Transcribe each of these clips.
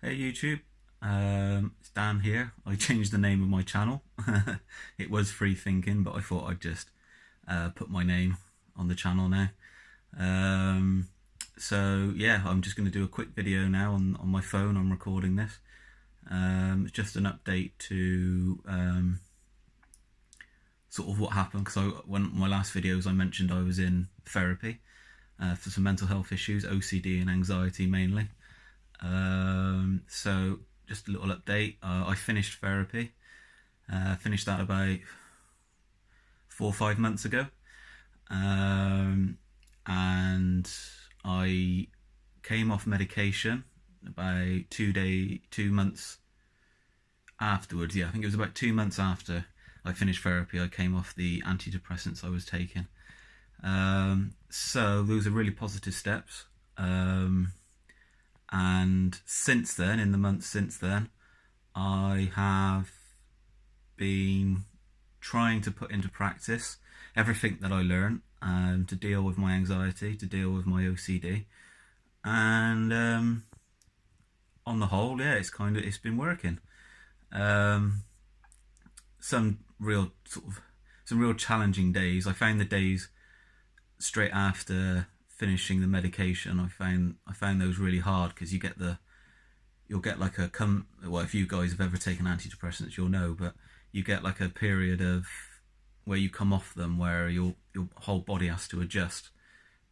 Hey YouTube, it's Dan here. I changed the name of my channel. It was Free Thinking, but I thought I'd just put my name on the channel now. Um, so yeah, I'm just going to do a quick video now on my phone. I'm recording this. It's just an update to sort of what happened because when my last videos I mentioned I was in therapy for some mental health issues, OCD and anxiety mainly. So just a little update. I finished therapy. Finished that about 4 or 5 months ago, um, and I came off medication about 2 months afterwards. Yeah, I think it was about 2 months after I finished therapy. I came off the antidepressants I was taking. So those are really positive steps. And since then, in the months since then, I have been trying to put into practice everything that I learned to deal with my anxiety, to deal with my OCD, and on the whole, yeah, it's been working. Um, some real sort of some real challenging days. I found the days straight after finishing the medication, I found those really hard because you'll get like well, if you guys have ever taken antidepressants you'll know, but you get like a period of where you come off them where your whole body has to adjust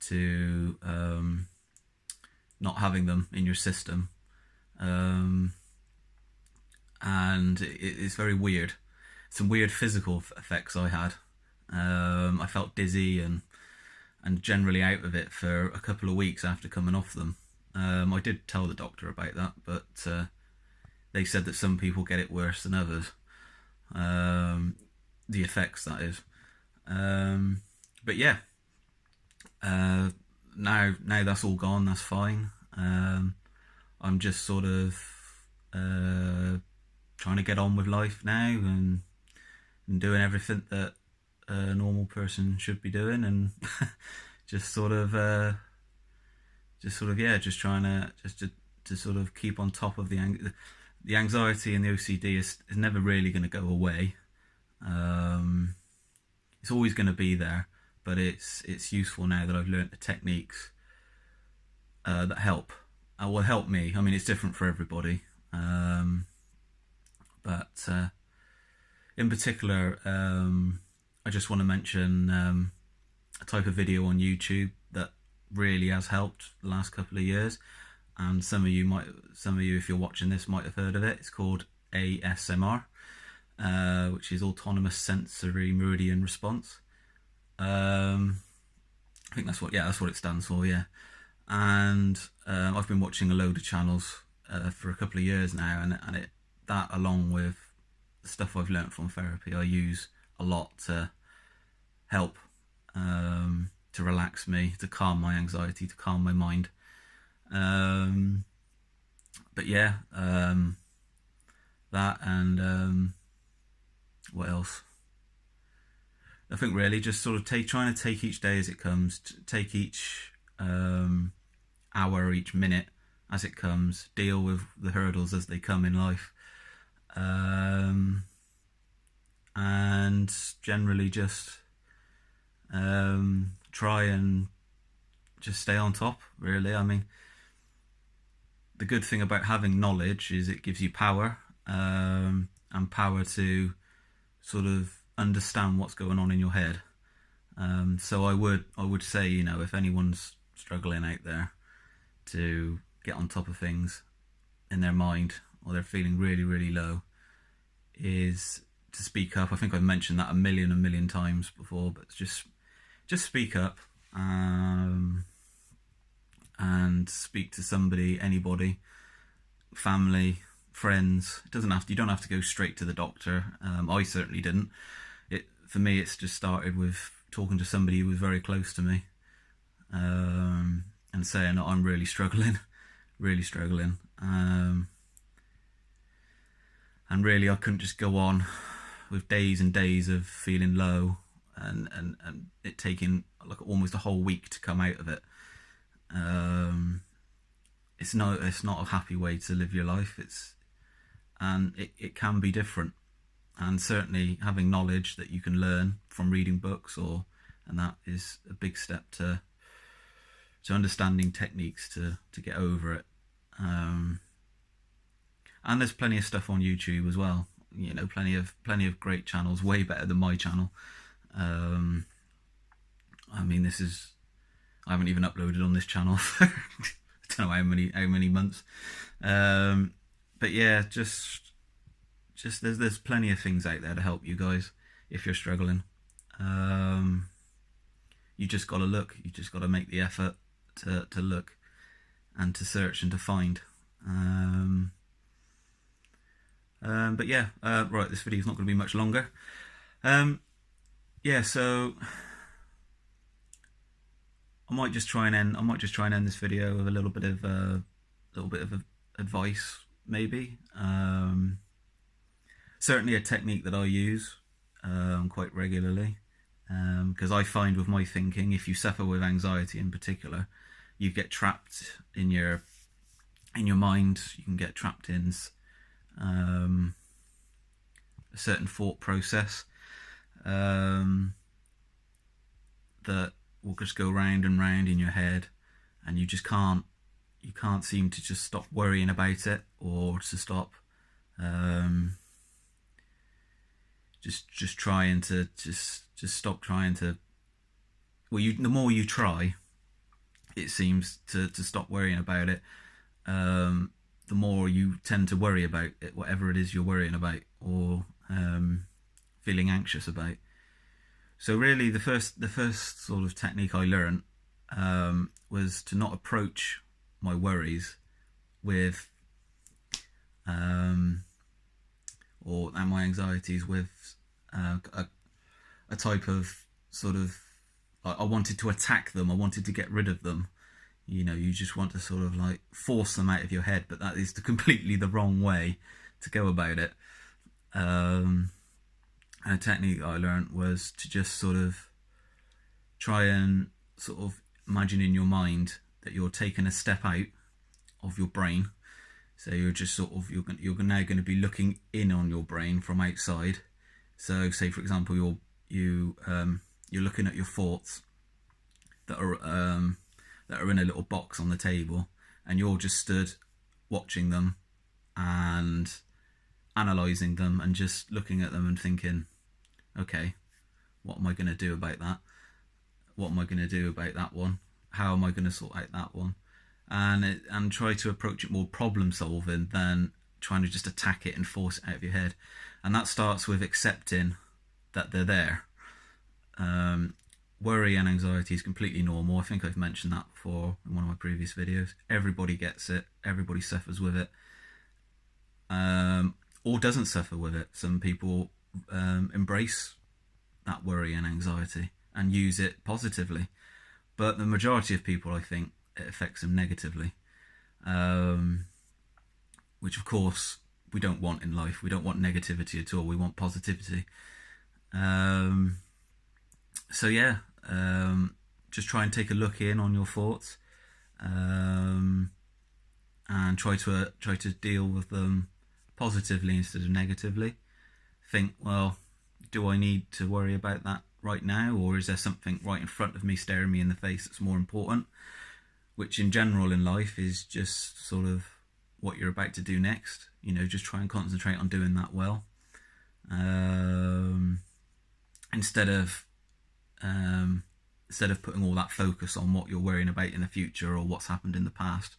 to not having them in your system, um, and it's very weird. Some weird physical effects I had. I felt dizzy and generally out of it for a couple of weeks after coming off them. I did tell the doctor about that, but they said that some people get it worse than others. Um, the effects, that is. But yeah, uh, now that's all gone. That's fine. I'm just sort of trying to get on with life now and doing everything that a normal person should be doing, and just sort of yeah, just trying to to sort of keep on top of the anxiety and the OCD is never really going to go away. Um, it's always going to be there, but it's useful now that I've learnt the techniques that help. Will help me. I mean, it's different for everybody, but in particular, I just want to mention a type of video on YouTube that really has helped the last couple of years, and some of you, if you're watching this, might have heard of it. It's called ASMR, which is Autonomous Sensory Meridian Response. I think that's what it stands for. Yeah, and I've been watching a load of channels for a couple of years now, and that along with the stuff I've learnt from therapy, I use a lot to help, to relax me, to calm my anxiety, to calm my mind. Um, but yeah, that and what else? I think really just sort of trying to take each day as it comes, take each hour, each minute as it comes, deal with the hurdles as they come in life, um, and generally just try and just stay on top. Really, I mean, the good thing about having knowledge is it gives you power, and power to sort of understand what's going on in your head. So I would say, if anyone's struggling out there to get on top of things in their mind, or they're feeling really really low, is to speak up. I think I've mentioned that a million times before, but just speak up, and speak to somebody, anybody, family, friends. It doesn't have to. You don't have to go straight to the doctor. I certainly didn't. For me, it's just started with talking to somebody who was very close to me, and saying that I'm really struggling, really struggling, and really I couldn't just go on with days and days of feeling low, and it taking like almost a whole week to come out of it. it's not a happy way to live your life. And it can be different. And certainly having knowledge that you can learn from reading books, and that is a big step to understanding techniques to get over it. And there's plenty of stuff on YouTube as well. You know, plenty of great channels, way better than my channel. I mean, I haven't even uploaded on this channel for I don't know how many months. But yeah, just there's plenty of things out there to help you guys if you're struggling. You just got to look. You just got to make the effort to look and to search and to find. But yeah, right, this video is not going to be much longer. Yeah, so I might just try and end this video with a little bit of advice, maybe. Certainly a technique that I use quite regularly, because I find with my thinking, if you suffer with anxiety in particular, you get trapped in your mind. You can get trapped in a certain thought process that will just go round and round in your head, and you can't seem to just stop worrying about it, or to stop just trying to stop trying to. Well, the more you try, it seems to stop worrying about it. The more you tend to worry about it, whatever it is you're worrying about or feeling anxious about. So really, the first sort of technique I learned was to not approach my worries with and my anxieties with a type of sort of, I wanted to attack them. I wanted to get rid of them. You know, you just want to sort of like force them out of your head, but that is completely the wrong way to go about it. And a technique I learned was to just sort of try and sort of imagine in your mind that you're taking a step out of your brain. So you're just sort of, you're now going to be looking in on your brain from outside. So say, for example, you're looking at your thoughts that are in a little box on the table, and you're just stood watching them and analysing them and just looking at them and thinking, okay, what am I going to do about that? What am I going to do about that one? How am I going to sort out that one? And try to approach it more problem solving than trying to just attack it and force it out of your head. And that starts with accepting that they're there. Worry and anxiety is completely normal. I think I've mentioned that before in one of my previous videos. Everybody gets it. Everybody suffers with it. Or doesn't suffer with it. Some people embrace that worry and anxiety and use it positively. But the majority of people, I think, it affects them negatively. Which, of course, we don't want in life. We don't want negativity at all. We want positivity. So yeah, just try and take a look in on your thoughts, and try to deal with them positively instead of negatively. Think, well, do I need to worry about that right now, or is there something right in front of me staring me in the face that's more important? Which in general in life is just sort of what you're about to do next. You know, just try and concentrate on doing that well, instead of putting all that focus on what you're worrying about in the future or what's happened in the past.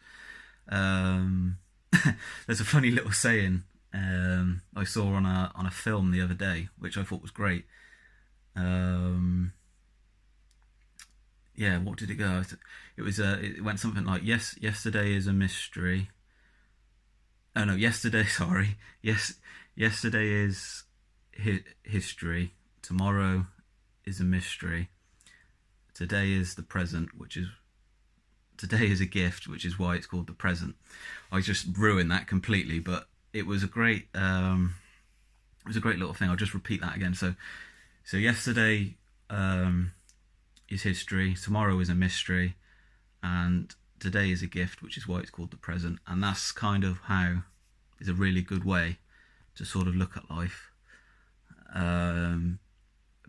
There's a funny little saying I saw on a film the other day, which I thought was great. Yeah, what did it go? It went something like, yesterday is a mystery. Oh no, yesterday is history. Tomorrow is a mystery. Today is the present, today is a gift, which is why it's called the present. I just ruined that completely, but it was a great little thing. I'll just repeat that again. So yesterday is history, tomorrow is a mystery, and today is a gift, which is why it's called the present. And that's kind of how is a really good way to sort of look at life.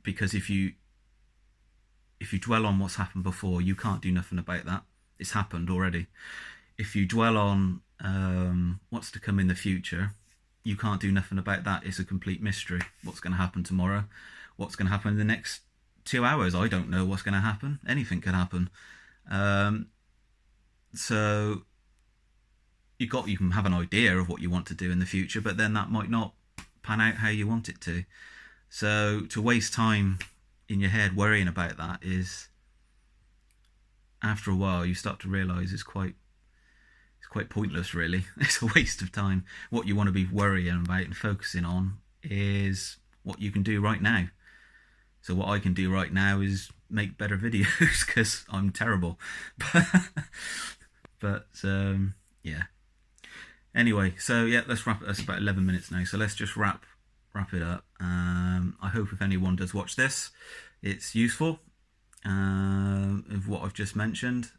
Because if you dwell on what's happened before, you can't do nothing about that. It's happened already. If you dwell on what's to come in the future, you can't do nothing about that. It's a complete mystery. What's going to happen tomorrow? What's going to happen in the next 2 hours? I don't know what's going to happen. Anything could happen. So you can have an idea of what you want to do in the future, but then that might not pan out how you want it to. So to waste time in your head worrying about that is, after a while, you start to realise it's quite pointless, really. It's a waste of time. What you want to be worrying about and focusing on is what you can do right now. So what I can do right now is make better videos, because I'm terrible. But yeah. Anyway, so yeah, let's wrap it. That's about 11 minutes now. So let's just wrap it up. I hope if anyone does watch this, it's useful of what I've just mentioned.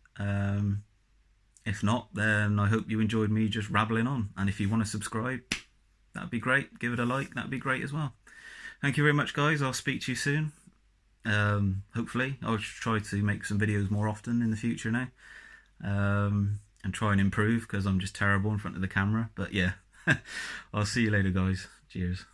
If not, then I hope you enjoyed me just rabbling on. And if you want to subscribe, that'd be great. Give it a like, that'd be great as well. Thank you very much, guys. I'll speak to you soon. Hopefully, I'll try to make some videos more often in the future now. And try and improve, because I'm just terrible in front of the camera. But yeah, I'll see you later, guys. Cheers.